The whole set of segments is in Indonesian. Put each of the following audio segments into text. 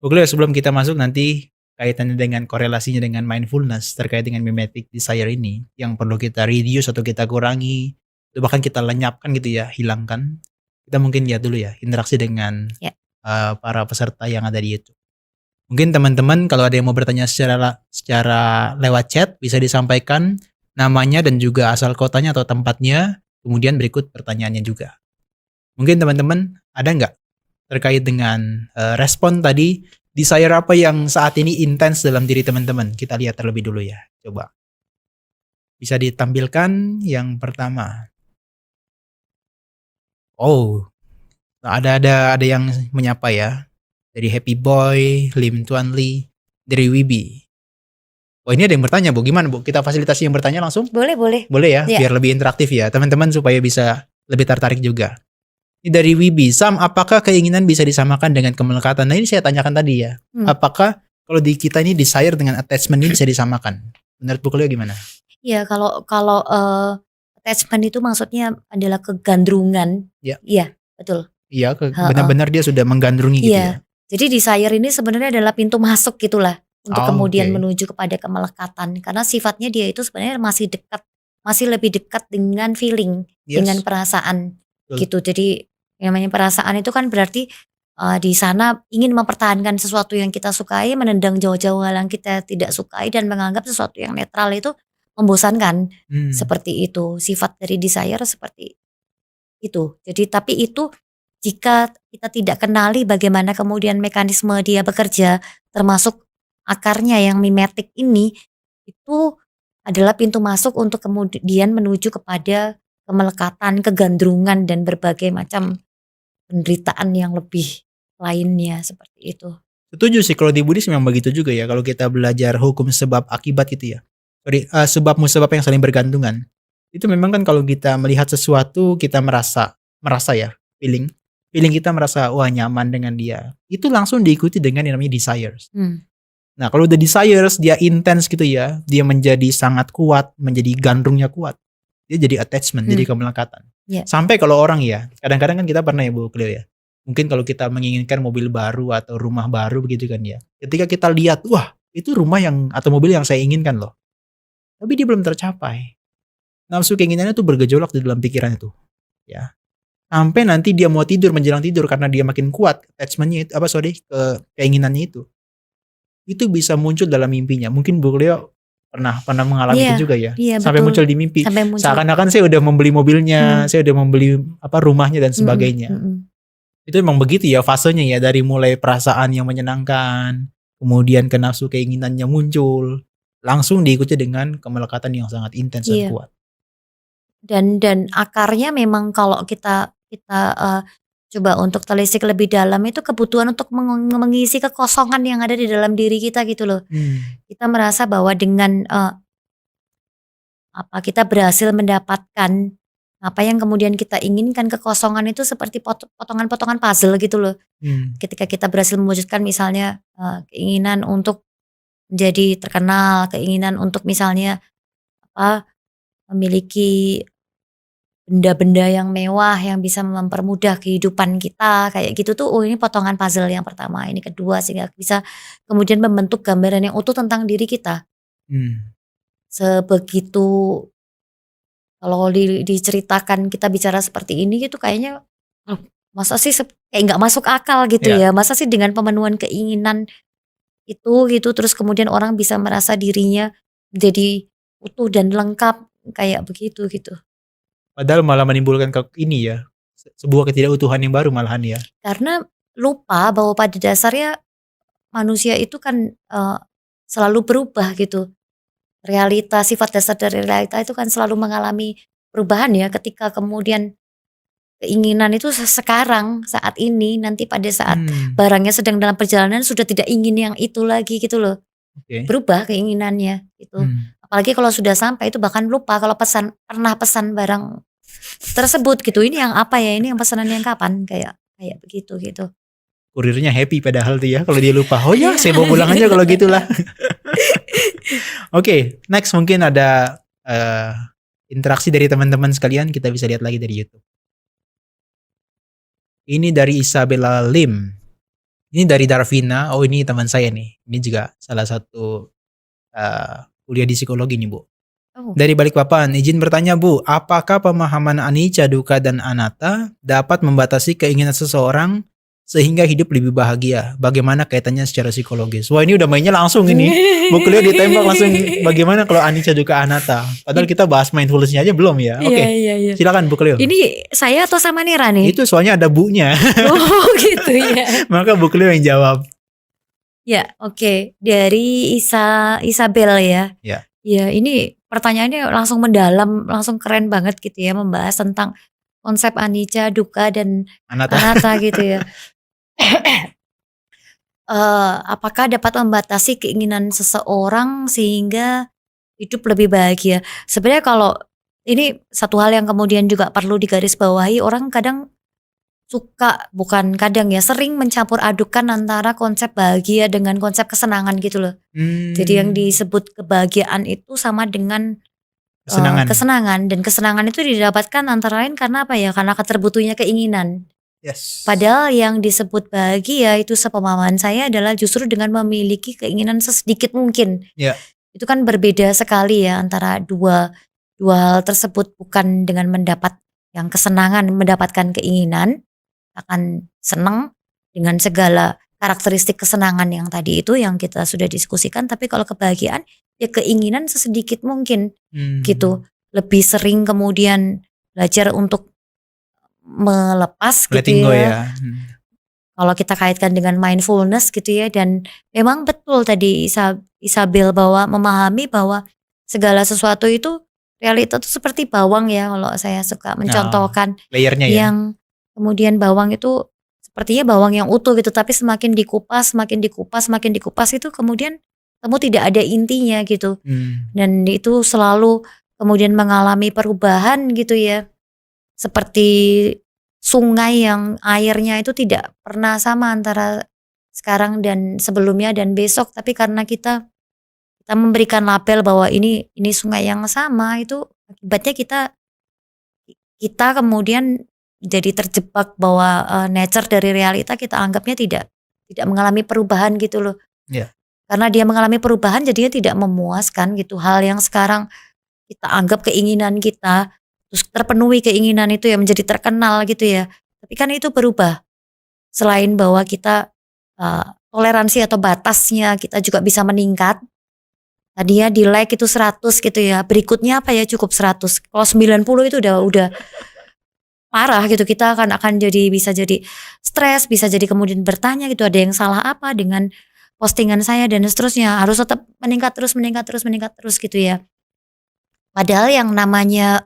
Oke, sebelum kita masuk nanti kaitannya dengan korelasinya dengan mindfulness terkait dengan mimetic desire ini yang perlu kita reduce atau kita kurangi, atau bahkan kita lenyapkan gitu ya, hilangkan. Kita mungkin lihat dulu ya interaksi dengan, Ya. para peserta yang ada di YouTube. Mungkin teman-teman kalau ada yang mau bertanya secara lewat chat bisa disampaikan namanya dan juga asal kotanya atau tempatnya, kemudian berikut pertanyaannya juga. Mungkin teman-teman ada nggak terkait dengan, respon tadi, desire apa yang saat ini intens dalam diri teman-teman? Kita lihat terlebih dulu ya, coba. Bisa ditampilkan yang pertama. Oh, ada yang menyapa ya. Dari Happy Boy, Lim Tuan Lee, dari Wibi. Oh, ini ada yang bertanya, Bu. Gimana, Bu? Kita fasilitasi yang bertanya langsung? Boleh, boleh. Boleh ya, Ya. biar lebih interaktif ya, teman-teman supaya bisa lebih tertarik juga. Ini dari Wibi, Sam, apakah keinginan bisa disamakan dengan kemelekatan? Nah, ini saya tanyakan tadi ya. Apakah kalau di kita ini desire dengan attachment ini bisa disamakan? Menurut Bu Cleo gimana? Iya, kalau kalau attachment itu maksudnya adalah kegandrungan. Ya. Iya, betul. Iya, Heeh. benar-benar dia sudah menggandrungi gitu ya. Iya. Jadi desire ini sebenarnya adalah pintu masuk gitulah untuk kemudian Oke. menuju kepada kemelekatan. Karena sifatnya dia itu sebenarnya masih dekat, masih lebih dekat dengan feeling, dengan Yes. perasaan Betul. gitu. Jadi yang namanya perasaan itu kan berarti di sana ingin mempertahankan sesuatu yang kita sukai, menendang jauh-jauh hal yang kita tidak sukai dan menganggap sesuatu yang netral itu membosankan. Seperti itu. Sifat dari desire seperti itu. Jadi tapi itu jika kita tidak kenali bagaimana kemudian mekanisme dia bekerja, termasuk akarnya yang mimetik ini, itu adalah pintu masuk untuk kemudian menuju kepada kemelekatan, kegandrungan dan berbagai macam penderitaan yang lebih lainnya seperti itu. Setuju sih kalau di Buddhis memang begitu juga ya. Kalau kita belajar hukum sebab akibat gitu ya. Sebab musabab yang saling bergantungan. Itu memang kan kalau kita melihat sesuatu kita merasa ya, feeling kita merasa wah nyaman dengan dia. Itu langsung diikuti dengan yang namanya desires. Nah, kalau udah desires dia intens gitu ya, dia menjadi sangat kuat, menjadi gandrungnya kuat. Dia jadi attachment, jadi kemelekatan. Ya. Sampai kalau orang ya, kadang-kadang kan kita pernah ya Bu Cleo ya. Mungkin kalau kita menginginkan mobil baru atau rumah baru begitu kan ya. Ketika kita lihat, wah itu rumah yang atau mobil yang saya inginkan loh. Tapi dia belum tercapai. Nafsu keinginannya tuh bergejolak di dalam pikiran itu. Ya. Sampai nanti dia mau tidur, menjelang tidur karena dia makin kuat attachmentnya itu, keinginannya itu. Itu bisa muncul dalam mimpinya. Mungkin Bu Cleo pernah mengalami itu juga ya. Iya, Sampai betul. muncul di mimpi. Sampai muncul. Seakan-akan saya udah membeli mobilnya, saya udah membeli rumahnya dan sebagainya. Itu emang begitu ya fasenya ya, dari mulai perasaan yang menyenangkan, kemudian ke nafsu keinginannya muncul, langsung diikuti dengan kemelekatan yang sangat intens dan kuat. Dan akarnya memang kalau kita coba untuk telisik lebih dalam itu kebutuhan untuk mengisi kekosongan yang ada di dalam diri kita gitu loh. Kita merasa bahwa dengan kita berhasil mendapatkan apa yang kemudian kita inginkan, kekosongan itu seperti potongan-potongan puzzle gitu loh. Ketika kita berhasil mewujudkan misalnya keinginan untuk menjadi terkenal, keinginan untuk misalnya memiliki benda-benda yang mewah yang bisa mempermudah kehidupan kita kayak gitu tuh, ini potongan puzzle yang pertama, ini kedua sehingga bisa kemudian membentuk gambaran yang utuh tentang diri kita. Sebegitu kalau diceritakan kita bicara seperti ini gitu kayaknya masa sih kayak nggak masuk akal gitu ya. Masa sih dengan pemenuhan keinginan itu gitu terus kemudian orang bisa merasa dirinya jadi utuh dan lengkap kayak begitu gitu. Padahal malah menimbulkan sebuah ketidakutuhan yang baru malahan ya. Karena lupa bahwa pada dasarnya manusia itu kan selalu berubah gitu. Realita, sifat dasar dari realita itu kan selalu mengalami perubahan ya, ketika kemudian keinginan itu sekarang, saat ini, nanti pada saat barangnya sedang dalam perjalanan sudah tidak ingin yang itu lagi gitu loh. Berubah keinginannya gitu. Apalagi kalau sudah sampai itu bahkan lupa kalau pernah pesan barang tersebut gitu. Ini yang apa ya? Ini yang pesanan yang kapan? Kayak begitu gitu. Kurirnya happy padahal tuh ya kalau dia lupa. Oh ya, saya bawa pulang aja kalau gitulah. Oke, next mungkin ada interaksi dari teman-teman sekalian, kita bisa lihat lagi dari YouTube. Ini dari Isabella Lim. Ini dari Darvina. Oh, ini teman saya nih. Ini juga salah satu kuliah di psikologi nih, Bu. Oh. Dari Balikpapan, izin bertanya Bu, apakah pemahaman anicca, dukkha, dan anatta dapat membatasi keinginan seseorang sehingga hidup lebih bahagia? Bagaimana kaitannya secara psikologis? Wah, ini udah mainnya langsung ini. Bu Cleo ditembak langsung, bagaimana kalau anicca, dukkha, anatta? Padahal kita bahas mindfulness-nya aja belum ya. Oke, Iya. silakan Bu Cleo. Ini saya atau sama Nira nih? Itu soalnya ada Bu-nya. Oh gitu ya. Maka Bu Cleo yang jawab. Ya, oke. Dari Isabel ya. Ya. Ya, ini pertanyaannya langsung mendalam, langsung keren banget gitu ya, membahas tentang konsep anicca, dukkha, dan anatta gitu ya. Apakah dapat membatasi keinginan seseorang sehingga hidup lebih bahagia? Sebenarnya kalau ini satu hal yang kemudian juga perlu digarisbawahi, orang kadang sering mencampur adukan antara konsep bahagia dengan konsep kesenangan gitu loh. Jadi yang disebut kebahagiaan itu sama dengan kesenangan, dan kesenangan itu didapatkan antara lain karena apa ya? Karena keterbutuhnya keinginan. Yes. Padahal yang disebut bahagia itu sepemahaman saya adalah justru dengan memiliki keinginan sesedikit mungkin. Ya. Itu kan berbeda sekali ya antara dua hal tersebut, bukan dengan mendapat yang kesenangan, mendapatkan keinginan akan senang dengan segala karakteristik kesenangan yang tadi itu yang kita sudah diskusikan, tapi kalau kebahagiaan ya keinginan sesedikit mungkin gitu. Lebih sering kemudian belajar untuk melepas Letting gitu go ya. Kalau kita kaitkan dengan mindfulness gitu ya, dan memang betul tadi Isabel bahwa memahami bahwa segala sesuatu itu realita itu seperti bawang ya, kalau saya suka mencontohkan layernya ya. yang kemudian bawang itu sepertinya bawang yang utuh gitu, tapi semakin dikupas itu kemudian kamu tidak ada intinya gitu. Dan itu selalu kemudian mengalami perubahan gitu ya. Seperti sungai yang airnya itu tidak pernah sama antara sekarang dan sebelumnya dan besok, tapi karena kita memberikan label bahwa ini sungai yang sama, itu akibatnya kita kemudian jadi terjebak bahwa nature dari realita kita anggapnya tidak mengalami perubahan gitu loh. Yeah. Karena dia mengalami perubahan jadinya tidak memuaskan gitu. Hal yang sekarang kita anggap keinginan kita, terus terpenuhi keinginan itu ya, menjadi terkenal gitu ya. Tapi kan itu berubah. Selain bahwa kita toleransi atau batasnya kita juga bisa meningkat. Tadinya di like itu 100 gitu ya. Berikutnya apa ya, cukup 100. Kalau 90 itu udah parah gitu. Kita akan bisa jadi stres, bisa jadi kemudian bertanya gitu, ada yang salah apa dengan postingan saya dan seterusnya. Harus tetap meningkat terus gitu ya. Padahal yang namanya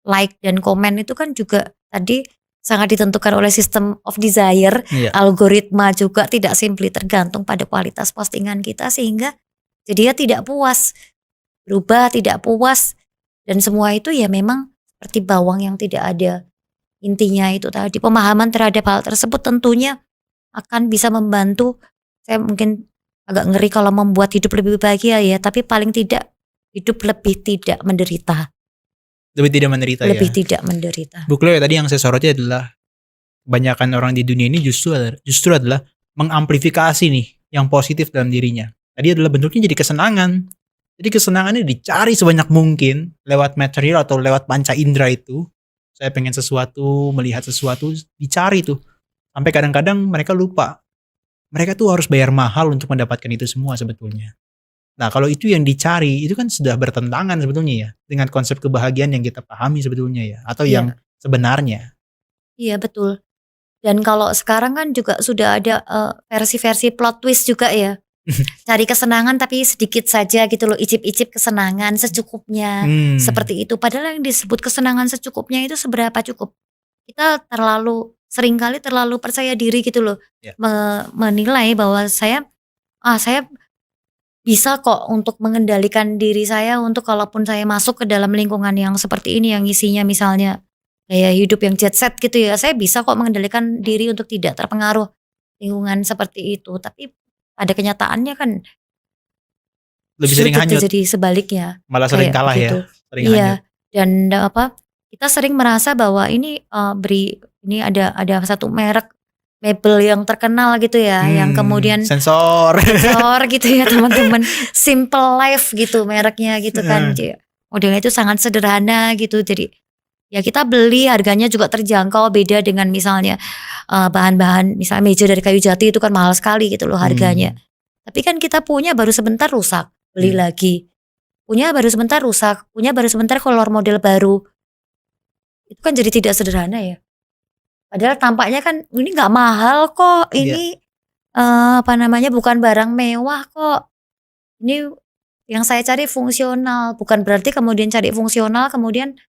like dan komen itu kan juga tadi sangat ditentukan oleh system of desire. Algoritma juga tidak simply tergantung pada kualitas postingan kita, sehingga jadi tidak puas, berubah, tidak puas, dan semua itu ya memang seperti bawang yang tidak ada intinya itu tadi. Pemahaman terhadap hal tersebut tentunya akan bisa membantu. Saya mungkin agak ngeri kalau membuat hidup lebih bahagia ya, tapi paling tidak hidup lebih tidak menderita. Lebih tidak menderita. Bu Cleo, tadi yang saya soroti adalah kebanyakan orang di dunia ini justru adalah mengamplifikasi nih yang positif dalam dirinya. Tadi adalah bentuknya jadi kesenangan. Jadi kesenangannya dicari sebanyak mungkin lewat material atau lewat panca indera itu. Saya pengen sesuatu, melihat sesuatu, dicari tuh. Sampai kadang-kadang mereka lupa. Mereka tuh harus bayar mahal untuk mendapatkan itu semua sebetulnya. Nah, kalau itu yang dicari, itu kan sudah bertentangan sebetulnya ya dengan konsep kebahagiaan yang kita pahami sebetulnya ya, atau yang sebenarnya. Iya, betul. Dan kalau sekarang kan juga sudah ada versi-versi plot twist juga ya. Cari kesenangan tapi sedikit saja gitu loh, icip-icip kesenangan secukupnya. Seperti itu. Padahal yang disebut kesenangan secukupnya itu seberapa cukup. Kita seringkali terlalu percaya diri gitu loh. Menilai bahwa saya bisa kok untuk mengendalikan diri saya, untuk kalaupun saya masuk ke dalam lingkungan yang seperti ini, yang isinya misalnya gaya hidup yang jet set gitu ya, saya bisa kok mengendalikan diri untuk tidak terpengaruh lingkungan seperti itu. Tapi pada kenyataannya kan lebih sering hanyut, jadi sebaliknya, malah sering kalah begitu. Sering hanyut. Dan kita sering merasa bahwa ini ada satu merek mebel yang terkenal gitu ya, yang kemudian Sensor. sensor gitu ya teman-teman. Simple Life gitu mereknya gitu kan. Modelnya itu sangat sederhana gitu. Jadi ya kita beli harganya juga terjangkau, beda dengan misalnya bahan-bahan misalnya meja dari kayu jati itu kan mahal sekali gitu loh harganya. Tapi kan kita punya baru sebentar rusak, beli lagi. Punya baru sebentar rusak, punya baru sebentar keluar model baru. Itu kan jadi tidak sederhana ya. Padahal tampaknya kan ini nggak mahal kok, ini bukan barang mewah kok. Ini yang saya cari fungsional, bukan berarti kemudian cari fungsional kemudian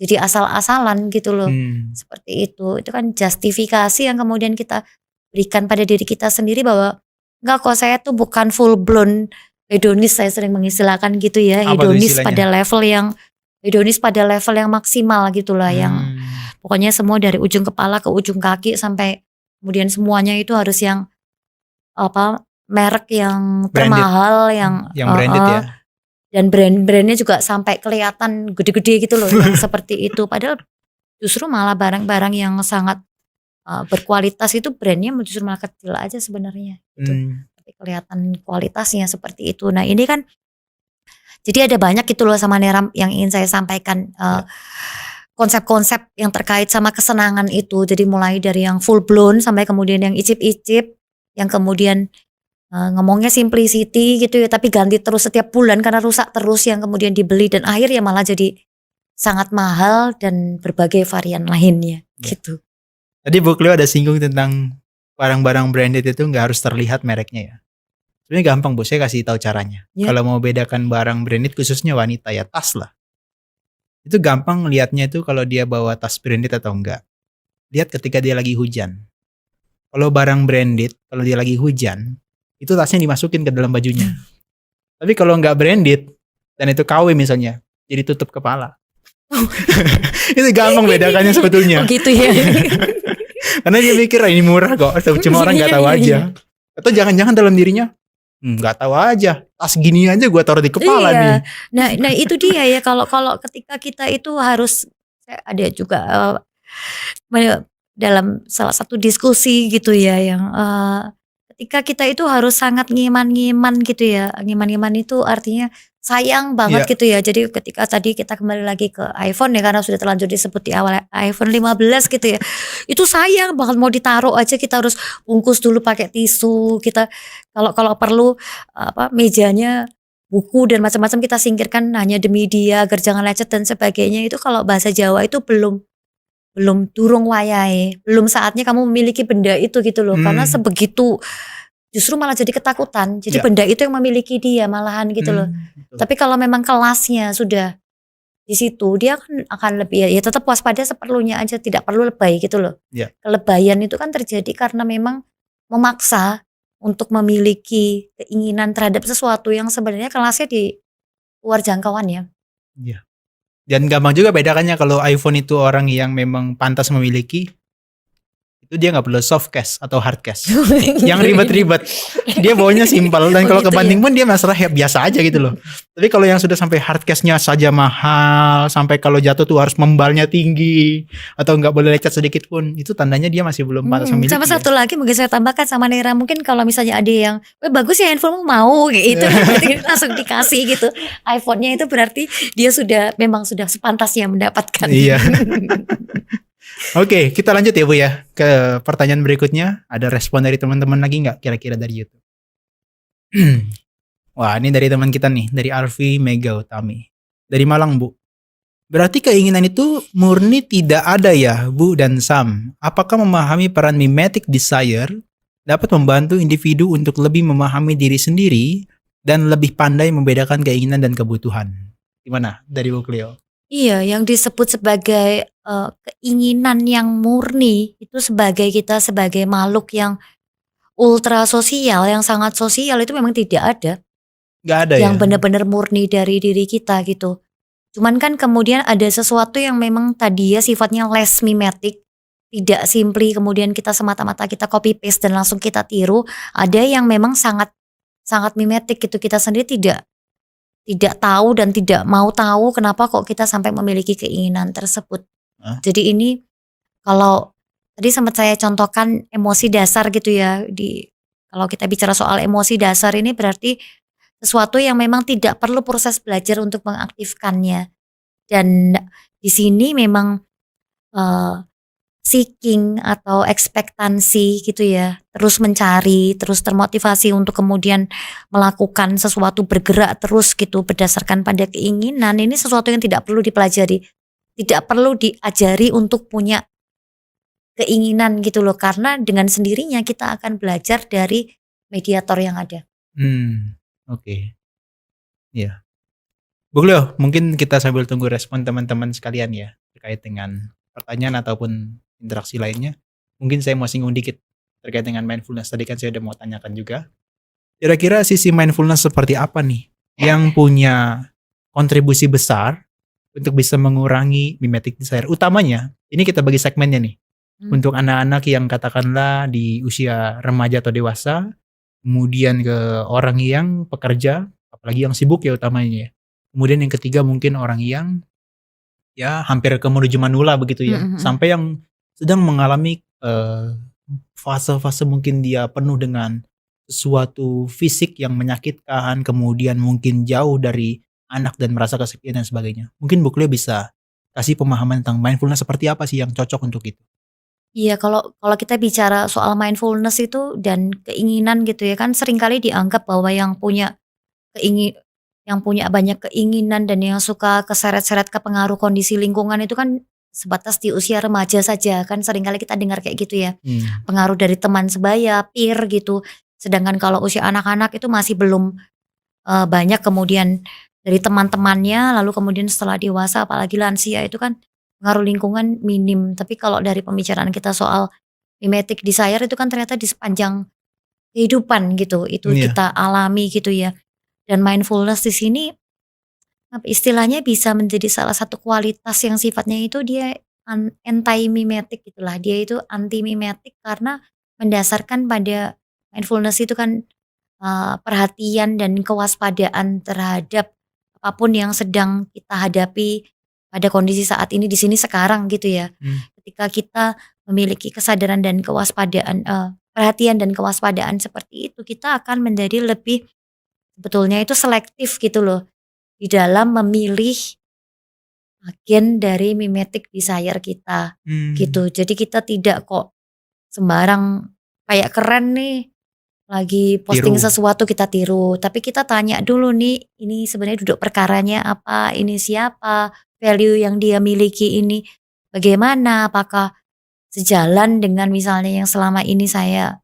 jadi asal-asalan gitu loh. Seperti itu kan justifikasi yang kemudian kita berikan pada diri kita sendiri bahwa enggak kok, saya tuh bukan full blown hedonis, saya sering mengistilahkan gitu ya. Apa tuh Hedonis istilahnya? pada level yang maksimal gitulah, yang pokoknya semua dari ujung kepala ke ujung kaki sampai kemudian semuanya itu harus yang merek yang Branded. termahal, yang branded ya. Dan brand-brandnya juga sampai kelihatan gede-gede gitu loh, yang seperti itu. Padahal justru malah barang-barang yang sangat berkualitas itu brandnya justru malah kecil aja sebenarnya gitu. Tapi kelihatan kualitasnya seperti itu. Nah ini kan jadi ada banyak gitu loh sama Neram yang ingin saya sampaikan, konsep-konsep yang terkait sama kesenangan itu. Jadi mulai dari yang full blown sampai kemudian yang icip-icip, yang kemudian ngomongnya simplicity gitu ya, tapi ganti terus setiap bulan karena rusak terus yang kemudian dibeli, dan akhirnya malah jadi sangat mahal dan berbagai varian lainnya gitu. Tadi Bu Cleo ada singgung tentang barang-barang branded itu nggak harus terlihat mereknya ya. Sebenarnya gampang Bu, saya kasih tahu caranya. Kalau mau bedakan barang branded khususnya wanita ya, tas lah. Itu gampang lihatnya itu kalau dia bawa tas branded atau enggak. Lihat ketika dia lagi hujan. Kalau barang branded, kalau dia lagi hujan, itu tasnya dimasukin ke dalam bajunya. Tapi kalau nggak branded dan itu KW misalnya, jadi tutup kepala. Itu gampang bedakannya sebetulnya. Oh gitu ya. Karena dia mikir ini murah kok, cuma orang nggak tahu aja. Atau jangan-jangan dalam dirinya nggak tahu aja, tas gini aja gue taruh di kepala nih. Nah itu dia ya, kalau ketika kita itu harus, ada juga dalam salah satu diskusi gitu ya, yang ketika kita itu harus sangat ngiman-ngiman gitu ya. Ngiman-ngiman itu artinya sayang banget gitu ya. Jadi ketika tadi kita kembali lagi ke iPhone ya, karena sudah terlanjur disebut di awal iPhone 15 gitu ya. Itu sayang banget, mau ditaruh aja kita harus bungkus dulu pakai tisu. Kita kalau perlu mejanya buku dan macam-macam kita singkirkan hanya demi dia agar jangan lecet dan sebagainya. Itu kalau bahasa Jawa itu belum durung wayahe, belum saatnya kamu memiliki benda itu gitu loh. Karena sebegitu justru malah jadi ketakutan. Jadi benda itu yang memiliki dia malahan gitu loh. Tapi kalau memang kelasnya sudah di situ, dia akan lebih ya tetap waspada seperlunya aja, tidak perlu lebay gitu loh. Kelebayan itu kan terjadi karena memang memaksa untuk memiliki keinginan terhadap sesuatu yang sebenarnya kelasnya di luar jangkauan ya. Dan gampang juga bedakannya kalau iPhone itu orang yang memang pantas memiliki, itu dia nggak perlu soft case atau hard case yang ribet-ribet, dia bawanya simpel, dan kalau kebanding pun dia masalah biasa aja gitu loh. Tapi kalau yang sudah sampai hard case-nya saja mahal, sampai kalau jatuh tuh harus membalnya tinggi atau nggak boleh lecet sedikit pun, itu tandanya dia masih belum pantas memiliki. Sama satu lagi mungkin saya tambahkan sama Nera, mungkin kalau misalnya ada yang bagus ya handphonemu, mau gitu langsung dikasih gitu iPhone-nya, itu berarti dia memang sudah sepantasnya mendapatkan. Oke, kita lanjut ya Bu ya ke pertanyaan berikutnya. Ada respon dari teman-teman lagi nggak kira-kira dari YouTube? Wah, ini dari teman kita nih, dari Arfi Mega Utami, dari Malang Bu. Berarti keinginan itu murni tidak ada ya Bu dan Sam? Apakah memahami peran mimetic desire dapat membantu individu untuk lebih memahami diri sendiri dan lebih pandai membedakan keinginan dan kebutuhan? Gimana dari Bu Cleo? Iya, yang disebut sebagai keinginan yang murni itu kita sebagai makhluk yang ultra sosial, yang sangat sosial, itu memang tidak ada. Nggak ada yang ya? benar-benar murni dari diri kita gitu. Cuman kan kemudian ada sesuatu yang memang tadi ya sifatnya less mimetic, tidak simply kemudian kita semata-mata kita copy paste dan langsung kita tiru. Ada yang memang sangat sangat mimetic gitu, kita sendiri tidak tahu dan tidak mau tahu kenapa kok kita sampai memiliki keinginan tersebut. Jadi ini kalau tadi sempat saya contohkan emosi dasar gitu ya, kalau kita bicara soal emosi dasar ini berarti sesuatu yang memang tidak perlu proses belajar untuk mengaktifkannya. Dan di sini memang, eee, seeking atau ekspektansi gitu ya, terus mencari, terus termotivasi untuk kemudian melakukan sesuatu, bergerak terus gitu berdasarkan pada keinginan, ini sesuatu yang tidak perlu dipelajari, tidak perlu diajari untuk punya keinginan gitu loh, karena dengan sendirinya kita akan belajar dari mediator yang ada. Oke. Iya. Bu Cleo, mungkin kita sambil tunggu respon teman-teman sekalian ya, terkait dengan pertanyaan ataupun interaksi lainnya. Mungkin saya mau singgung dikit terkait dengan mindfulness. Tadi kan saya udah mau tanyakan juga. Kira-kira sisi mindfulness seperti apa nih yang punya kontribusi besar untuk bisa mengurangi mimetic desire? Utamanya, ini kita bagi segmennya nih. Untuk anak-anak yang katakanlah di usia remaja atau dewasa, kemudian ke orang yang pekerja, apalagi yang sibuk ya utamanya ya. Kemudian yang ketiga mungkin orang yang ya hampir ke menuju manula begitu ya, sampai yang sedang mengalami fase-fase mungkin dia penuh dengan sesuatu fisik yang menyakitkan, kemudian mungkin jauh dari anak dan merasa kesepian dan sebagainya. Mungkin Bu Cleo bisa kasih pemahaman tentang mindfulness seperti apa sih yang cocok untuk itu? Iya, kalau kalau kita bicara soal mindfulness itu dan keinginan gitu ya, kan seringkali dianggap bahwa keingin yang punya banyak keinginan dan yang suka keseret-seret ke pengaruh kondisi lingkungan itu kan sebatas di usia remaja saja, kan seringkali kita dengar kayak gitu ya. Pengaruh dari teman sebaya, peer gitu. Sedangkan kalau usia anak-anak itu masih belum banyak, kemudian dari teman-temannya, lalu kemudian setelah dewasa apalagi lansia itu kan pengaruh lingkungan minim. Tapi kalau dari pembicaraan kita soal mimetic desire itu kan ternyata di sepanjang kehidupan gitu, itu Iya. kita alami gitu ya. Dan mindfulness di sini istilahnya bisa menjadi salah satu kualitas yang sifatnya itu dia anti mimetic gitulah. Dia itu anti mimetic karena mendasarkan pada mindfulness itu kan perhatian dan kewaspadaan terhadap apapun yang sedang kita hadapi pada kondisi saat ini, di sini, sekarang gitu ya. Ketika kita memiliki kesadaran dan kewaspadaan, perhatian dan kewaspadaan seperti itu, kita akan menjadi lebih sebetulnya itu selektif gitu loh, di dalam memilih agen dari mimetic desire kita, gitu. Jadi kita tidak kok sembarang kayak keren nih, lagi posting Tiru. sesuatu kita tiru, tapi kita tanya dulu nih, ini sebenarnya duduk perkaranya apa, ini siapa, value yang dia miliki ini bagaimana, apakah sejalan dengan misalnya yang selama ini saya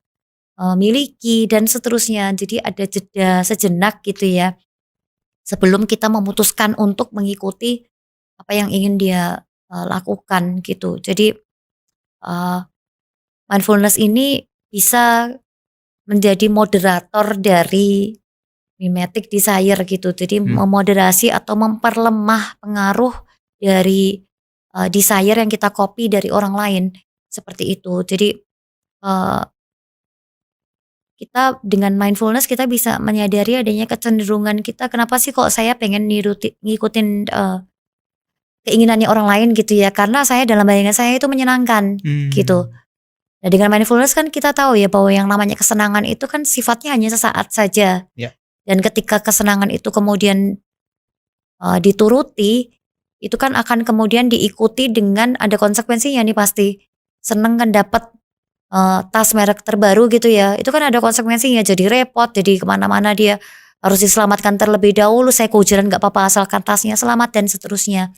miliki dan seterusnya. Jadi ada jeda sejenak gitu ya, sebelum kita memutuskan untuk mengikuti apa yang ingin dia lakukan gitu. Jadi mindfulness ini bisa menjadi moderator dari mimetic desire gitu. Jadi memoderasi atau memperlemah pengaruh dari desire yang kita copy dari orang lain, seperti itu. Jadi kita dengan mindfulness kita bisa menyadari adanya kecenderungan kita, kenapa sih kok saya pengen ngikutin keinginannya orang lain gitu ya, karena saya dalam bayangan saya itu menyenangkan gitu. Nah dengan mindfulness kan kita tahu ya bahwa yang namanya kesenangan itu kan sifatnya hanya sesaat saja. Ya. Dan ketika kesenangan itu kemudian dituruti, itu kan akan kemudian diikuti dengan ada konsekuensinya nih pasti. Seneng kan dapat tas merek terbaru gitu ya, itu kan ada konsekuensinya, jadi repot, jadi kemana-mana dia harus diselamatkan terlebih dahulu, saya kehujanan gak apa-apa asalkan tasnya selamat dan seterusnya.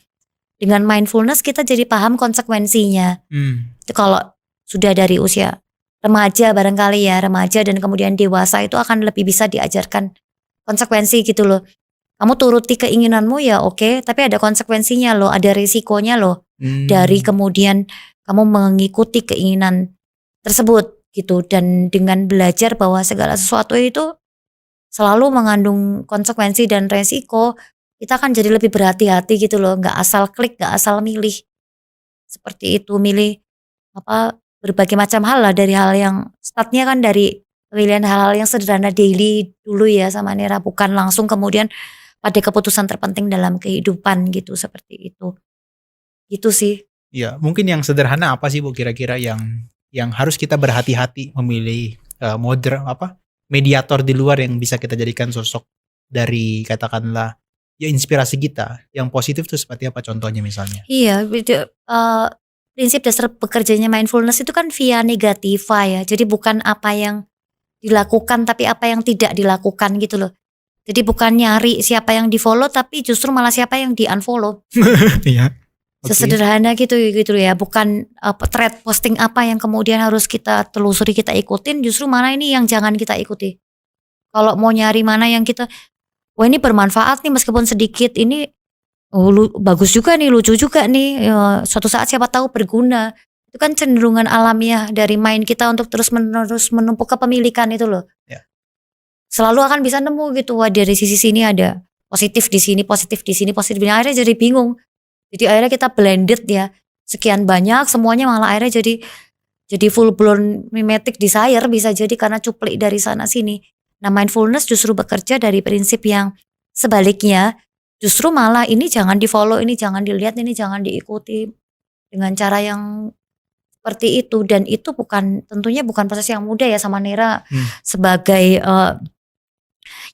Dengan mindfulness kita jadi paham konsekuensinya. Itu kalau sudah dari usia remaja barangkali ya, remaja dan kemudian dewasa itu akan lebih bisa diajarkan konsekuensi gitu loh. Kamu turuti keinginanmu ya oke, tapi ada konsekuensinya loh, ada risikonya loh. Dari kemudian kamu mengikuti keinginan tersebut gitu, dan dengan belajar bahwa segala sesuatu itu selalu mengandung konsekuensi dan resiko, kita akan jadi lebih berhati-hati gitu loh, nggak asal klik, nggak asal milih. Seperti itu, milih berbagai macam hal lah, dari hal yang startnya kan dari pemilihan hal-hal yang sederhana daily dulu ya sama Nera, bukan langsung kemudian pada keputusan terpenting dalam kehidupan gitu, seperti itu. Gitu sih. Ya, mungkin yang sederhana apa sih Bu kira-kira yang harus kita berhati-hati memilih mediator di luar yang bisa kita jadikan sosok dari katakanlah ya inspirasi kita yang positif tuh seperti apa contohnya misalnya? Iya, prinsip dasar bekerjanya mindfulness itu kan via negativa ya. Jadi bukan apa yang dilakukan tapi apa yang tidak dilakukan gitu loh. Jadi bukan nyari siapa yang di-follow tapi justru malah siapa yang di-unfollow. Iya. Oke. Sesederhana gitu ya, bukan thread posting apa yang kemudian harus kita telusuri, kita ikutin, justru mana ini yang jangan kita ikuti. Kalau mau nyari mana yang kita, wah ini bermanfaat nih meskipun sedikit, ini bagus juga nih, lucu juga nih, suatu saat siapa tahu berguna. Itu kan cenderungan alamiah dari mind kita untuk terus-menerus menumpuk kepemilikan itu loh. Ya. Selalu akan bisa nemu gitu, wah dari sisi sini ada positif di sini, positif di sini, positif di sini, akhirnya jadi bingung. Jadi akhirnya kita blended ya, sekian banyak semuanya malah akhirnya jadi full blown mimetic desire bisa jadi karena cuplik dari sana sini. Nah mindfulness justru bekerja dari prinsip yang sebaliknya, justru malah ini jangan di follow, ini jangan dilihat, ini jangan diikuti dengan cara yang seperti itu. Dan itu tentunya bukan proses yang mudah ya sama Nera sebagai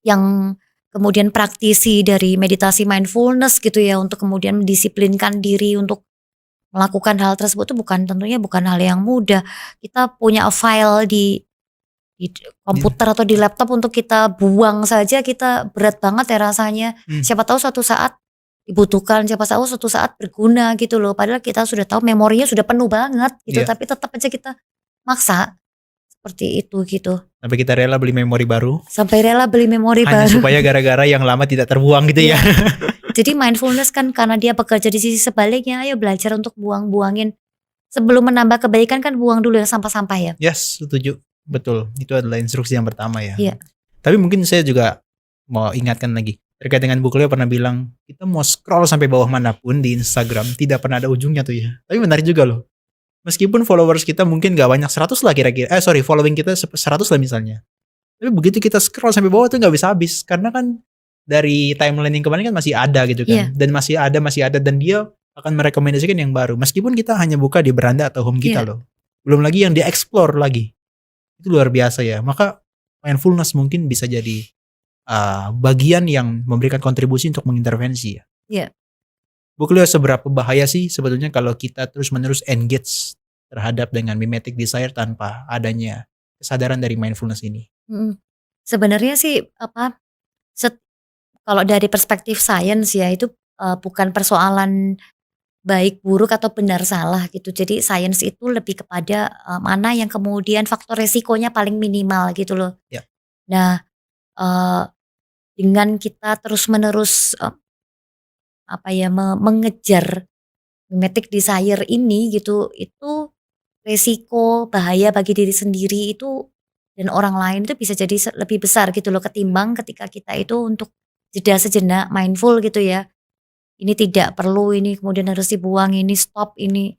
yang kemudian praktisi dari meditasi mindfulness gitu ya, untuk kemudian mendisiplinkan diri untuk melakukan hal tersebut itu tentunya bukan hal yang mudah. Kita punya file di komputer atau di laptop untuk kita buang saja kita berat banget ya rasanya. Siapa tahu suatu saat dibutuhkan, siapa tahu suatu saat berguna gitu loh. Padahal kita sudah tahu memorinya sudah penuh banget gitu, tapi tetap aja kita maksa seperti itu gitu. Sampai kita rela beli memori baru. Hanya supaya gara-gara yang lama tidak terbuang gitu ya. Jadi mindfulness kan karena dia bekerja di sisi sebaliknya, ayo belajar untuk buangin. Sebelum menambah kebaikan kan buang dulu yang sampah-sampah ya. Yes, setuju. Betul. Itu adalah instruksi yang pertama ya. Iya. Tapi mungkin saya juga mau ingatkan lagi. Terkait dengan Bu Cleo pernah bilang, kita mau scroll sampai bawah manapun di Instagram, tidak pernah ada ujungnya tuh ya. Tapi menarik juga loh. Meskipun followers kita mungkin gak banyak 100 lah kira-kira. Following kita 100 lah misalnya. Tapi begitu kita scroll sampai bawah tuh gak bisa habis. Karena kan dari timeline yang kemarin kan masih ada gitu kan. Dan masih ada. Dan dia akan merekomendasikan yang baru. Meskipun kita hanya buka di beranda atau home kita loh. Belum lagi yang di-explore lagi. Itu luar biasa ya. Maka mindfulness mungkin bisa jadi bagian yang memberikan kontribusi untuk mengintervensi ya. Iya. Bu Cleo, seberapa bahaya sih sebetulnya kalau kita terus-menerus engage terhadap dengan mimetic desire tanpa adanya kesadaran dari mindfulness ini? Sebenarnya sih kalau dari perspektif sains ya itu bukan persoalan baik buruk atau benar salah gitu. Jadi sains itu lebih kepada mana yang kemudian faktor resikonya paling minimal gitu loh. Ya. Nah dengan kita terus-menerus mengejar mimetic desire ini gitu, itu resiko bahaya bagi diri sendiri itu dan orang lain itu bisa jadi lebih besar gitu loh ketimbang ketika kita itu untuk jeda sejenak mindful gitu ya. Ini tidak perlu, ini kemudian harus dibuang, ini stop, ini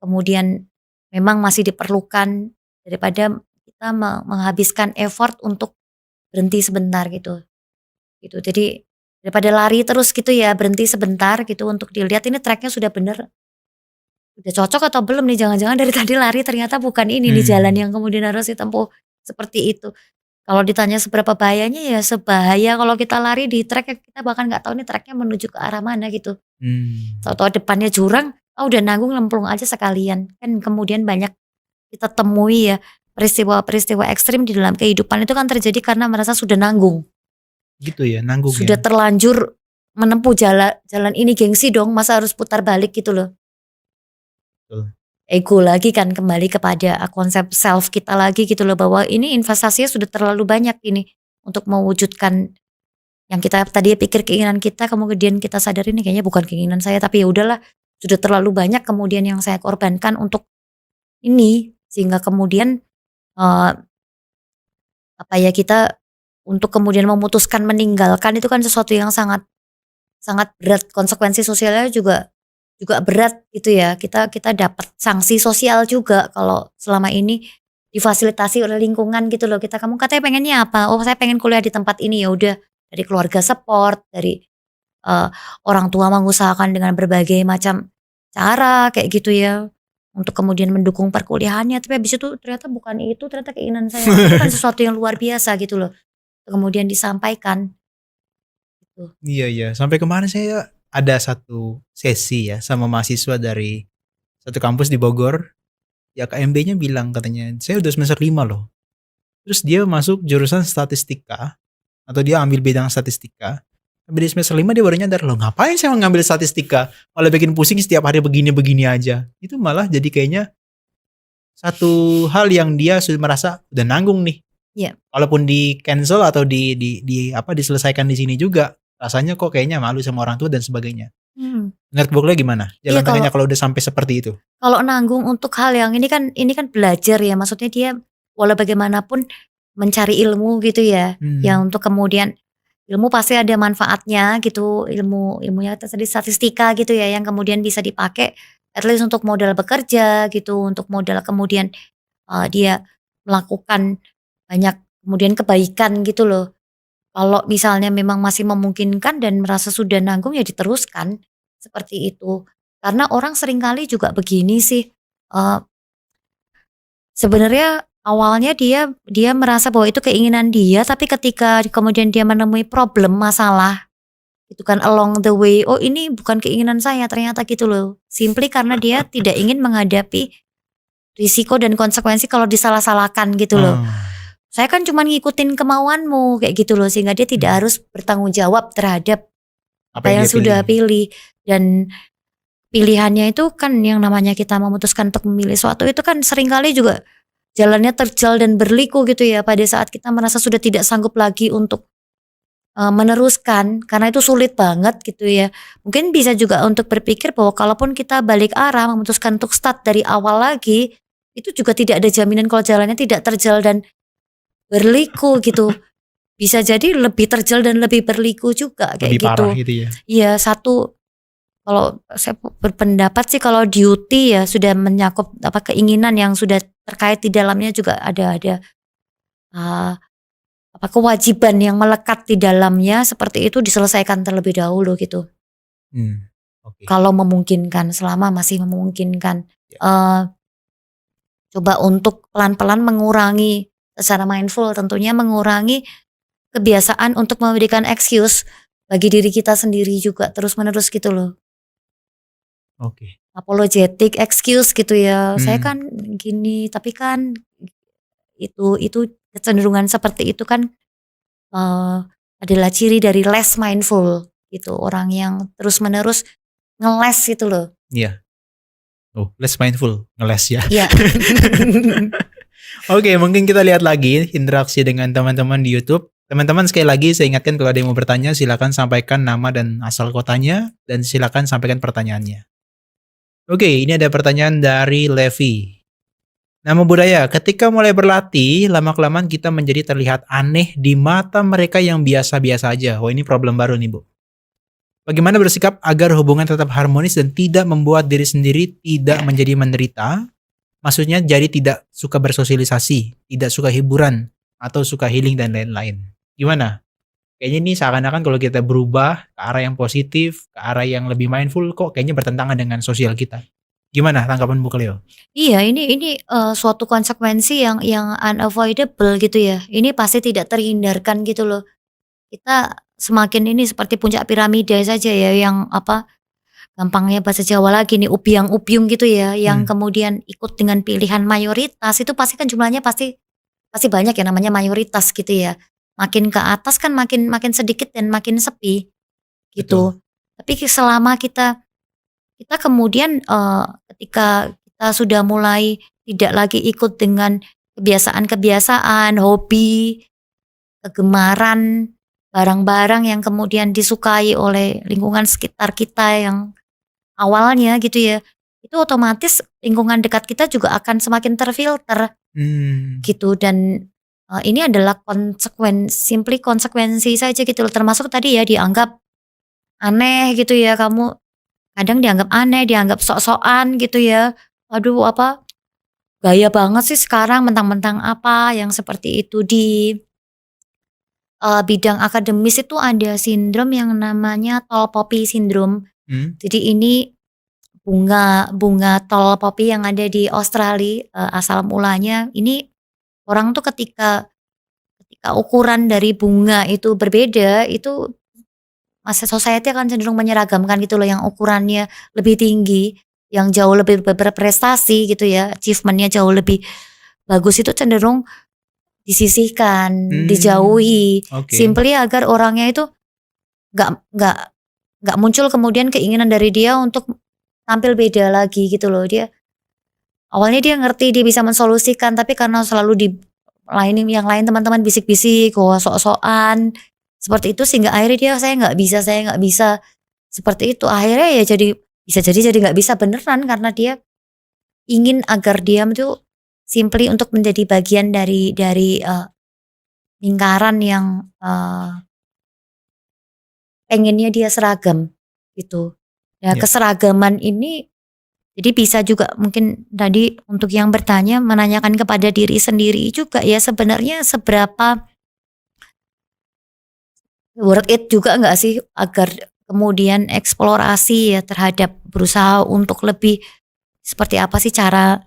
kemudian memang masih diperlukan daripada kita menghabiskan effort untuk berhenti sebentar gitu. Jadi daripada lari terus gitu ya, berhenti sebentar gitu untuk dilihat ini tracknya sudah benar, udah cocok atau belum nih, jangan-jangan dari tadi lari ternyata bukan ini di jalan yang kemudian harus ditempuh seperti itu. Kalau ditanya seberapa bahayanya ya sebahaya kalau kita lari di track yang kita bahkan nggak tahu nih tracknya menuju ke arah mana gitu. Tahu-tahu depannya jurang, udah nanggung lemplung aja sekalian. Kan kemudian banyak kita temui ya peristiwa-peristiwa ekstrim di dalam kehidupan itu kan terjadi karena merasa sudah nanggung. Gitu ya, nanggung sudah ya. Terlanjur menempuh jalan ini, gengsi dong, masa harus putar balik gitu loh. Betul. Ego lagi kan, kembali kepada konsep self kita lagi gitu loh, bahwa ini investasinya sudah terlalu banyak ini untuk mewujudkan yang kita tadi pikir keinginan kita, kemudian kita sadar ini kayaknya bukan keinginan saya, tapi ya udahlah, sudah terlalu banyak kemudian yang saya korbankan untuk ini, sehingga kemudian kita untuk kemudian memutuskan meninggalkan itu kan sesuatu yang sangat sangat berat, konsekuensi sosialnya juga berat gitu ya. Kita dapat sanksi sosial juga kalau selama ini difasilitasi oleh lingkungan gitu loh. Kamu katanya pengennya apa? Oh, saya pengen kuliah di tempat ini, ya udah, dari keluarga support, dari orang tua mengusahakan dengan berbagai macam cara kayak gitu ya, untuk kemudian mendukung perkuliahannya, tapi habis itu ternyata bukan itu, ternyata keinginan saya, itu kan sesuatu yang luar biasa gitu loh, kemudian disampaikan gitu. Iya iya, sampai kemarin saya ada satu sesi ya sama mahasiswa dari satu kampus di Bogor, ya KMB-nya bilang katanya, "Saya udah semester 5 loh." Terus dia masuk jurusan statistika atau dia ambil bidang statistika. Sampai di semester 5 dia baru nyadar, "Loh ngapain saya ngambil statistika? Malah bikin pusing setiap hari begini-begini aja." Itu malah jadi kayaknya satu hal yang dia sudah merasa udah nanggung nih. Iya. Walaupun di-cancel atau di apa, diselesaikan di sini juga, rasanya kok kayaknya malu sama orang tua dan sebagainya. Mhm. Menurut Mbak gimana? Iya, Jalan tengahnya kalau udah sampai seperti itu? kalau nanggung untuk hal yang ini kan belajar ya, maksudnya dia walau bagaimanapun mencari ilmu gitu ya, Hmm, yang untuk kemudian ilmu pasti ada manfaatnya gitu, ilmunya tadi statistika gitu ya, yang kemudian bisa dipakai at least untuk modal bekerja gitu, untuk modal kemudian, dia melakukan banyak kemudian kebaikan gitu loh. Kalau misalnya memang masih memungkinkan dan merasa sudah nanggung ya diteruskan, seperti itu. Karena orang seringkali juga begini sih, eee, sebenarnya awalnya dia dia merasa bahwa itu keinginan dia, tapi ketika kemudian dia menemui problem, masalah, itu kan along the way, "Oh ini bukan keinginan saya ternyata," gitu loh. Simply karena dia tidak ingin menghadapi risiko dan konsekuensi kalau disalah-salahkan gitu loh. oh, "Saya kan cuma ngikutin kemauanmu," kayak gitu loh, sehingga dia tidak hmm, harus bertanggung jawab terhadap apa apa yang yang dia pilih? sudah pilih. Dan pilihannya itu kan yang namanya kita memutuskan untuk memilih suatu itu kan seringkali juga jalannya terjal dan berliku gitu ya, pada saat kita merasa sudah tidak sanggup lagi untuk, meneruskan karena itu sulit banget gitu ya. Mungkin bisa juga untuk berpikir bahwa kalaupun kita balik arah memutuskan untuk start dari awal lagi, itu juga tidak ada jaminan kalau jalannya tidak terjal dan berliku gitu. Bisa jadi lebih terjal dan lebih berliku juga kayak Lebih parah gitu. gitu ya? Iya, satu, kalau saya berpendapat sih kalau duty ya sudah menyakup apa, keinginan yang sudah terkait di dalamnya juga ada, eee, apa, kewajiban yang melekat di dalamnya seperti itu diselesaikan terlebih dahulu gitu. Hmm, oke. Kalau memungkinkan, selama masih memungkinkan. Ya, Eee, Coba untuk pelan-pelan mengurangi secara mindful tentunya mengurangi kebiasaan untuk memberikan excuse bagi diri kita sendiri juga terus-menerus gitu loh. oke. Apologetic excuse gitu ya, "Saya Hmm, kan gini, tapi kan," itu kecenderungan seperti itu kan, eee, adalah ciri dari less mindful gitu, orang yang terus-menerus ngeles gitu loh. iya. Oh, less mindful, ngeles ya. Iya. Oke, mungkin kita lihat lagi interaksi dengan teman-teman di YouTube. Teman-teman sekali lagi saya ingatkan kalau ada yang mau bertanya silakan sampaikan nama dan asal kotanya dan silakan sampaikan pertanyaannya. Oke, ini ada pertanyaan dari Levi. Nama budaya, ketika mulai berlatih, lama-kelamaan kita menjadi terlihat aneh di mata mereka yang biasa-biasa aja. Wah, ini problem baru nih, Bu. Bagaimana bersikap agar hubungan tetap harmonis dan tidak membuat diri sendiri tidak menjadi menderita? Maksudnya jadi tidak suka bersosialisasi, tidak suka hiburan, atau suka healing dan lain-lain. Gimana? Kayaknya ini seakan-akan kalau kita berubah ke arah yang positif, ke arah yang lebih mindful, kok kayaknya bertentangan dengan sosial kita. Gimana tanggapan Bu Cleo? Iya, ini, suatu konsekuensi yang unavoidable gitu ya, ini pasti tidak terhindarkan gitu loh. Kita semakin ini seperti puncak piramida saja ya yang apa, gampangnya bahasa Jawa lagi nih, ubyang-ubyung gitu ya, yang Hmm, kemudian ikut dengan pilihan mayoritas itu pasti kan jumlahnya pasti pasti banyak ya namanya mayoritas gitu ya. Makin ke atas kan makin makin sedikit dan makin sepi betul. gitu. Tapi selama kita kita kemudian, ketika kita sudah mulai tidak lagi ikut dengan kebiasaan-kebiasaan, hobi, kegemaran, barang-barang yang kemudian disukai oleh lingkungan sekitar kita yang awalnya gitu ya, itu otomatis lingkungan dekat kita juga akan semakin terfilter Hmm, gitu dan, ini adalah simply konsekuensi saja gitu loh, termasuk tadi ya dianggap aneh gitu ya, kamu kadang dianggap aneh, dianggap sok-sokan gitu ya. Aduh apa, gaya banget sih sekarang mentang-mentang apa yang seperti itu di, bidang akademis itu ada sindrom yang namanya tall poppy syndrome. hmm, Jadi ini bunga tol poppy yang ada di Australia, asal mulanya ini orang tuh ketika ukuran dari bunga itu berbeda, itu society akan cenderung menyeragamkan gitu loh, yang ukurannya lebih tinggi, yang jauh lebih berprestasi gitu ya, achievement-nya jauh lebih bagus itu cenderung disisihkan, dijauhi, Oke. simply agar orangnya itu nggak muncul kemudian keinginan dari dia untuk tampil beda lagi gitu loh. Awalnya dia ngerti dia bisa mensolusikan, tapi karena selalu yang lain teman-teman bisik-bisik, sok-sokan, seperti itu sehingga akhirnya saya nggak bisa, seperti itu. Akhirnya ya bisa jadi nggak bisa beneran karena dia ingin agar dia tuh simply untuk menjadi bagian dari lingkaran yang pengennya dia seragam gitu. Ya Ya. keseragaman ini jadi bisa juga mungkin tadi untuk yang bertanya menanyakan kepada diri sendiri juga ya, sebenarnya seberapa worth it juga nggak sih agar kemudian eksplorasi ya terhadap berusaha untuk lebih seperti apa sih cara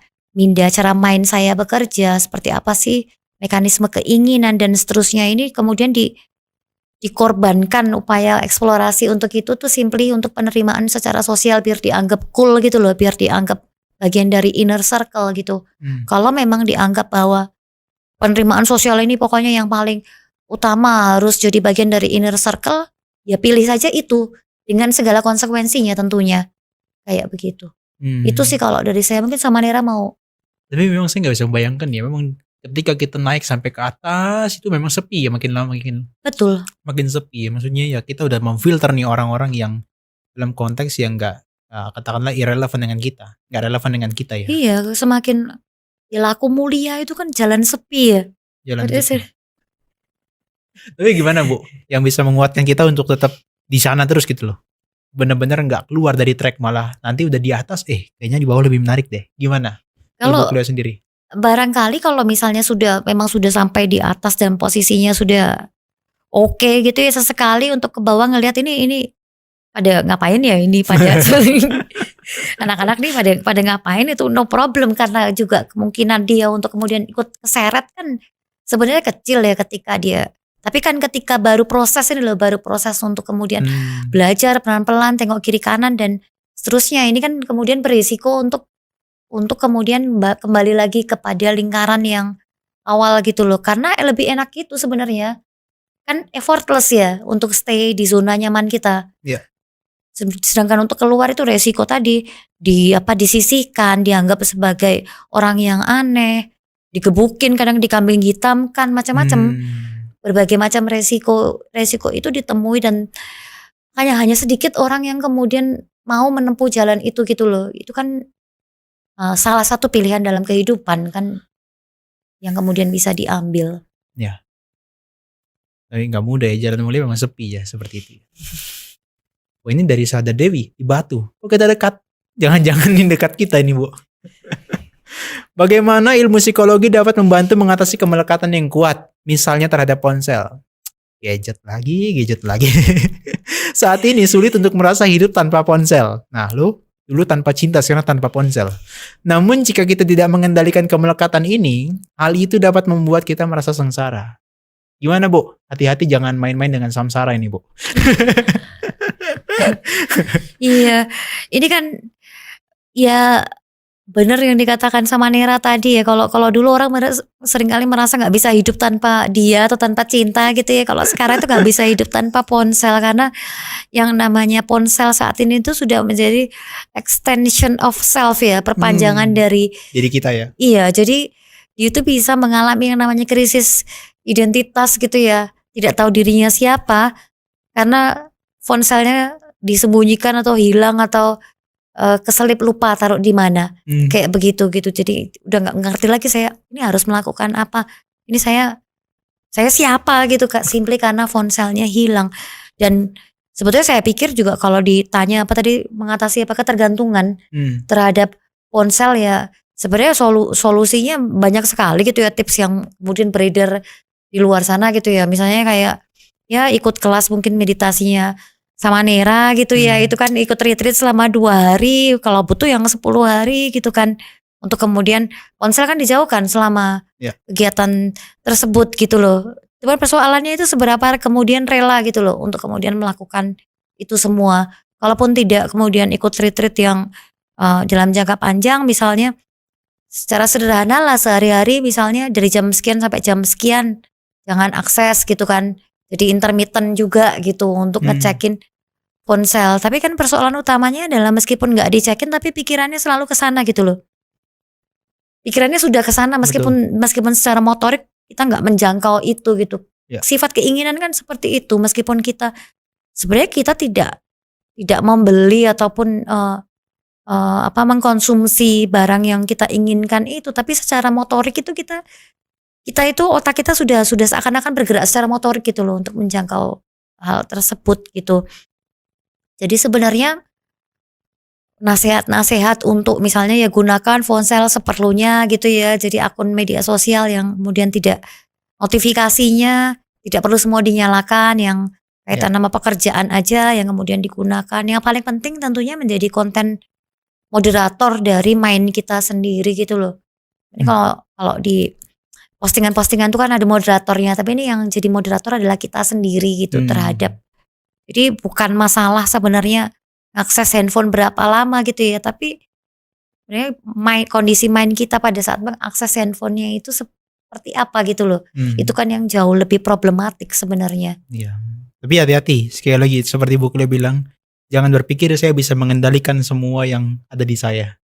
main saya bekerja, seperti apa sih mekanisme keinginan dan seterusnya ini kemudian dikorbankan upaya eksplorasi untuk itu tuh simply untuk penerimaan secara sosial biar dianggap cool gitu loh, biar dianggap bagian dari inner circle gitu. Kalau memang dianggap bahwa penerimaan sosial ini pokoknya yang paling utama harus jadi bagian dari inner circle, ya pilih saja itu dengan segala konsekuensinya tentunya. Kayak begitu. Itu sih kalau dari saya, mungkin sama Nera mau. Tapi memang saya nggak bisa membayangkan ya, memang ketika kita naik sampai ke atas itu memang sepi ya, makin lama Betul. makin sepi ya. Maksudnya ya kita udah memfilter nih orang-orang yang dalam konteks yang nggak katakanlah irrelevant dengan kita, nggak relevan dengan kita ya. Iya, semakin laku mulia itu kan jalan sepi ya. Jalan Jadi sepi. Tapi gimana Bu, yang bisa menguatkan kita untuk tetap di sana terus gitu loh? Bener-bener nggak keluar dari track, malah nanti udah di atas, kayaknya di bawah lebih menarik deh. Gimana? Kalau Ibu Cleo sendiri. barangkali kalau misalnya memang sudah sampai di atas dan posisinya sudah oke gitu ya, sesekali untuk ke bawah ngelihat ini pada ngapain ya ini pada anak-anak nih pada ngapain, itu no problem karena juga kemungkinan dia untuk kemudian ikut keseret kan sebenarnya kecil ya ketika dia. Tapi kan ketika baru proses untuk kemudian belajar pelan-pelan tengok kiri kanan dan seterusnya, ini kan kemudian berisiko untuk kemudian kembali lagi kepada lingkaran yang awal gitu loh. Karena lebih enak itu sebenarnya. Kan effortless ya untuk stay di zona nyaman kita. Iya. Sedangkan untuk keluar itu resiko tadi disisihkan, dianggap sebagai orang yang aneh, digebukin, kadang dikambing hitamkan, macam-macam. Berbagai macam resiko itu ditemui dan hanya sedikit orang yang kemudian mau menempuh jalan itu gitu loh. Itu kan salah satu pilihan dalam kehidupan kan yang kemudian bisa diambil. Ya. Tapi nggak mudah ya, jalan mulia memang sepi ya seperti itu. Oh, ini dari Sada Dewi di Batu. Kok kita dekat? Jangan-jangan ini dekat kita ini Bu. Bagaimana ilmu psikologi dapat membantu mengatasi kemelekatan yang kuat, misalnya terhadap ponsel? Gadget lagi. Saat ini sulit untuk merasa hidup tanpa ponsel. Nah, dulu tanpa cinta, sekarang tanpa ponsel. Namun jika kita tidak mengendalikan kemelekatan ini, hal itu dapat membuat kita merasa sengsara. Gimana Bu? Hati-hati jangan main-main dengan samsara ini Bu. Iya, ini kan ya benar yang dikatakan sama Nera tadi ya, kalau dulu orang seringkali merasa nggak bisa hidup tanpa dia atau tanpa cinta gitu ya. Kalau sekarang itu nggak bisa hidup tanpa ponsel karena yang namanya ponsel saat ini itu sudah menjadi extension of self ya, perpanjangan dari Jadi kita ya. Iya, jadi dia itu bisa mengalami yang namanya krisis identitas gitu ya, tidak tahu dirinya siapa karena ponselnya disembunyikan atau hilang atau keselip lupa taruh di mana, kayak begitu gitu. Jadi udah nggak ngerti lagi saya ini harus melakukan apa, ini saya siapa gitu Kak, simply karena ponselnya hilang. Dan sebetulnya saya pikir juga kalau ditanya apa tadi mengatasi apa ketergantungan terhadap ponsel ya sebenarnya solusinya banyak sekali gitu ya, tips yang kemudian beredar di luar sana gitu ya, misalnya kayak ya ikut kelas mungkin meditasinya sama Nera gitu ya, Hmm. itu kan ikut retreat selama 2 hari, kalau butuh yang 10 hari gitu kan. Untuk kemudian ponsel kan dijauhkan selama Ya. kegiatan tersebut gitu loh. Cuman persoalannya itu seberapa kemudian rela gitu loh untuk kemudian melakukan itu semua. Kalaupun tidak kemudian ikut retreat yang dalam jangka panjang misalnya, secara sederhana lah sehari-hari misalnya dari jam sekian sampai jam sekian jangan akses gitu kan. Jadi intermittent juga gitu untuk ngecekin ponsel. Tapi kan persoalan utamanya adalah meskipun nggak dicekin tapi pikirannya selalu ke sana gitu loh. Pikirannya sudah ke sana Betul. meskipun secara motorik kita nggak menjangkau itu gitu. Ya. Sifat keinginan kan seperti itu meskipun kita sebenarnya kita tidak membeli ataupun mengkonsumsi barang yang kita inginkan itu, tapi secara motorik itu kita itu otak kita sudah seakan-akan bergerak secara motorik gitu loh untuk menjangkau hal tersebut gitu. Jadi sebenarnya nasihat-nasihat untuk misalnya ya gunakan ponsel seperlunya gitu ya. Jadi akun media sosial yang kemudian tidak notifikasinya tidak perlu semua dinyalakan, yang kaitan sama pekerjaan aja yang kemudian digunakan. Yang paling penting tentunya menjadi konten moderator dari main kita sendiri gitu loh. Ini kalau di postingan-postingan itu kan ada moderatornya, tapi ini yang jadi moderator adalah kita sendiri gitu terhadap. Jadi bukan masalah sebenarnya akses handphone berapa lama gitu ya, tapi sebenarnya kondisi main kita pada saat mengakses handphonenya itu seperti apa gitu loh. Itu kan yang jauh lebih problematik sebenarnya. Iya. Tapi hati-hati, sekali lagi seperti Bu Cleo bilang, jangan berpikir saya bisa mengendalikan semua yang ada di saya.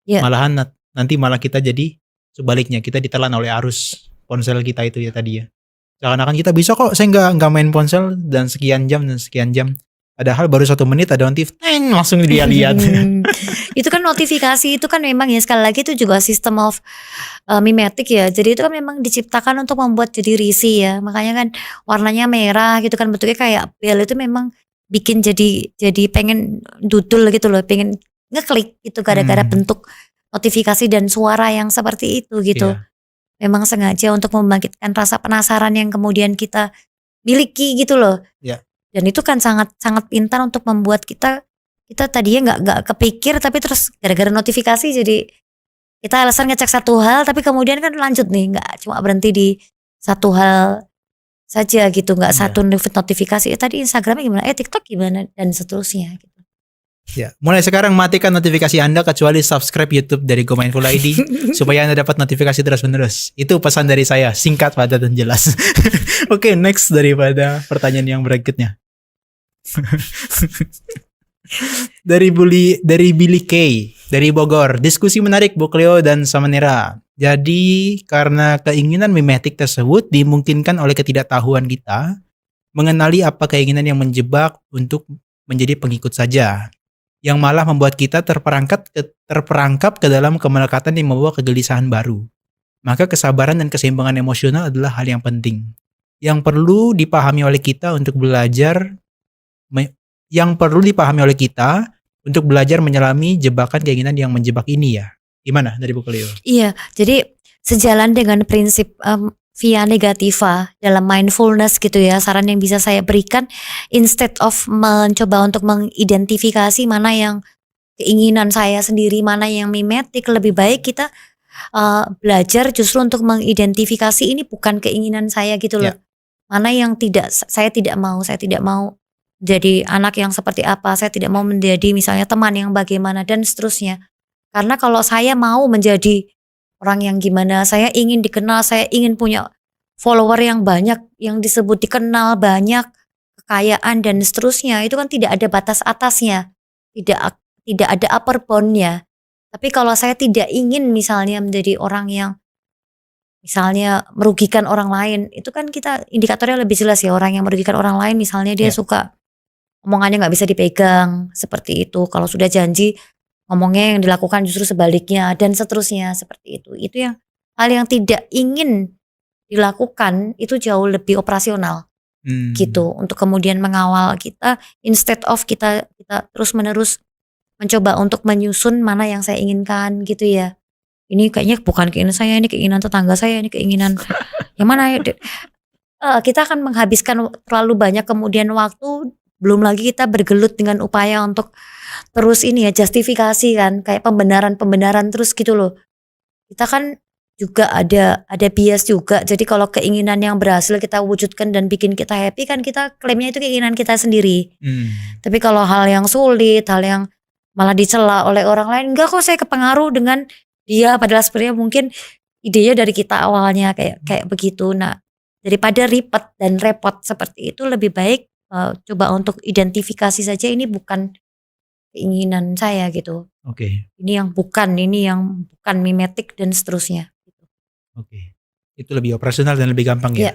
Ya. Malahan nanti malah kita jadi sebaliknya, kita ditelan oleh arus ponsel kita itu ya tadi ya. Seakan-akan kita bisa kok, saya nggak main ponsel dan sekian jam. Padahal baru 1 menit ada notif, langsung dia lihat. Itu kan notifikasi itu kan memang ya sekali lagi itu juga sistem of mimetic ya. Jadi itu kan memang diciptakan untuk membuat jadi risih ya. Makanya kan warnanya merah gitu kan, bentuknya kayak bel, itu memang bikin jadi pengen dudul gitu loh, pengen ngeklik gitu gara-gara bentuk notifikasi dan suara yang seperti itu gitu. Iya. Memang sengaja untuk membangkitkan rasa penasaran yang kemudian kita miliki gitu loh. Ya. Dan itu kan sangat pintar untuk membuat kita tadinya nggak kepikir, tapi terus gara-gara notifikasi jadi kita alasan ngecek satu hal, tapi kemudian kan lanjut nih, nggak cuma berhenti di satu hal saja gitu, nggak satu notifikasi. Tadi Instagramnya gimana? TikTok gimana? Dan seterusnya. Gitu. Ya, mulai sekarang matikan notifikasi Anda kecuali subscribe YouTube dari Go Mindful ID supaya Anda dapat notifikasi terus-menerus. Itu pesan dari saya, singkat, padat, dan jelas. Oke, next daripada pertanyaan yang berikutnya. dari Billy K dari Bogor. Diskusi menarik Bu Cleo dan Samanera. Jadi karena keinginan mimetik tersebut dimungkinkan oleh ketidaktahuan kita mengenali apa keinginan yang menjebak untuk menjadi pengikut saja, yang malah membuat kita terperangkap ke dalam kemelekatan yang membawa kegelisahan baru. Maka kesabaran dan keseimbangan emosional adalah hal yang penting, yang perlu dipahami oleh kita untuk belajar menyelami jebakan keinginan yang menjebak ini ya. Gimana dari Bu Cleo? Iya, jadi sejalan dengan prinsip via negativa dalam mindfulness gitu ya, saran yang bisa saya berikan, instead of mencoba untuk mengidentifikasi mana yang keinginan saya sendiri, mana yang mimetik, lebih baik kita belajar justru untuk mengidentifikasi ini bukan keinginan saya gitu loh. Mana yang saya tidak mau jadi anak yang seperti apa, saya tidak mau menjadi misalnya teman yang bagaimana dan seterusnya. Karena kalau saya mau menjadi orang yang gimana, saya ingin dikenal, saya ingin punya follower yang banyak, yang disebut dikenal banyak, kekayaan dan seterusnya, itu kan tidak ada batas atasnya, tidak ada upper bound-nya. Tapi kalau saya tidak ingin misalnya menjadi orang yang misalnya merugikan orang lain, itu kan kita indikatornya lebih jelas ya, orang yang merugikan orang lain misalnya dia suka omongannya nggak bisa dipegang, seperti itu. Kalau sudah janji ngomongnya yang dilakukan justru sebaliknya dan seterusnya seperti itu. Itu yang hal yang tidak ingin dilakukan itu jauh lebih operasional gitu untuk kemudian mengawal kita, instead of kita terus menerus mencoba untuk menyusun mana yang saya inginkan gitu ya. Ini kayaknya bukan keinginan saya, ini keinginan tetangga saya, ini keinginan yang mana ya. Kita akan menghabiskan terlalu banyak kemudian waktu Belum lagi kita bergelut dengan upaya untuk terus ini ya justifikasi kan, kayak pembenaran-pembenaran terus gitu loh. Kita kan juga ada bias juga. Jadi kalau keinginan yang berhasil kita wujudkan dan bikin kita happy kan kita klaimnya itu keinginan kita sendiri. Tapi kalau hal yang sulit, hal yang malah dicela oleh orang lain, enggak kok saya kepengaruh dengan dia, padahal sebenarnya mungkin idenya dari kita awalnya kayak begitu. Nah, daripada ribet dan repot seperti itu lebih baik coba untuk identifikasi saja ini bukan keinginan saya gitu. Oke. Ini yang bukan mimetik dan seterusnya. Oke. Itu lebih operasional dan lebih gampang ya. Iya.